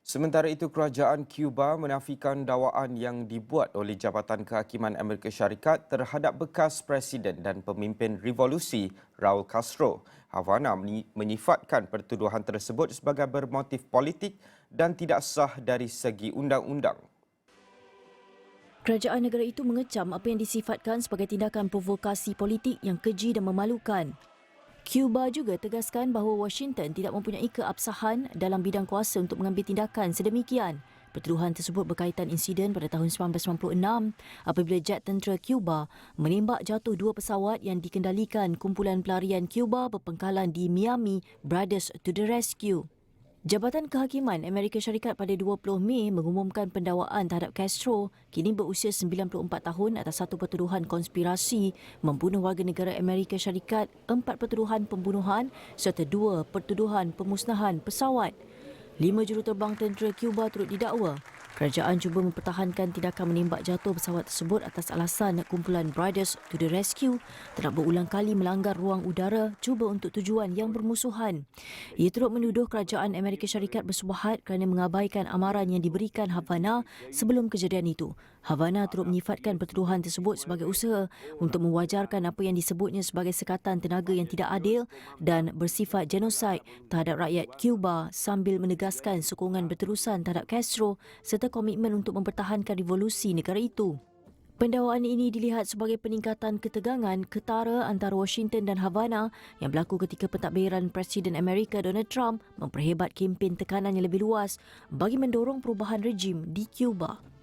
Sementara itu, kerajaan Cuba menafikan dakwaan yang dibuat oleh Jabatan Kehakiman Amerika Syarikat terhadap bekas Presiden dan pemimpin revolusi Raul Castro. Havana menyifatkan pertuduhan tersebut sebagai bermotif politik dan tidak sah dari segi undang-undang. Kerajaan negara itu mengecam apa yang disifatkan sebagai tindakan provokasi politik yang keji dan memalukan. Cuba juga tegaskan bahawa Washington tidak mempunyai keabsahan dalam bidang kuasa untuk mengambil tindakan sedemikian. Pertuduhan tersebut berkaitan insiden pada tahun 1996 apabila jet tentera Cuba menembak jatuh dua pesawat yang dikendalikan kumpulan pelarian Cuba berpangkalan di Miami Brothers to the Rescue. Jabatan Kehakiman Amerika Syarikat pada 20 Mei mengumumkan pendakwaan terhadap Castro, kini berusia 94 tahun atas satu pertuduhan konspirasi membunuh warga negara Amerika Syarikat, 4 pertuduhan pembunuhan serta 2 pertuduhan pemusnahan pesawat. 5 juruterbang tentera Cuba turut didakwa. Kerajaan cuba mempertahankan tindakan menembak jatuh pesawat tersebut atas alasan kumpulan Brothers to the Rescue telah berulang kali melanggar ruang udara cuba untuk tujuan yang bermusuhan. Ia turut menuduh kerajaan Amerika Syarikat bersubahat kerana mengabaikan amaran yang diberikan Havana sebelum kejadian itu. Havana turut menyifatkan pertuduhan tersebut sebagai usaha untuk mewajarkan apa yang disebutnya sebagai sekatan tenaga yang tidak adil dan bersifat genosid terhadap rakyat Cuba sambil menegaskan sokongan berterusan terhadap Castro serta komitmen untuk mempertahankan revolusi negara itu. Pendakwaan ini dilihat sebagai peningkatan ketegangan ketara antara Washington dan Havana yang berlaku ketika pentadbiran Presiden Amerika Donald Trump memperhebat kempen tekanan yang lebih luas bagi mendorong perubahan rejim di Cuba.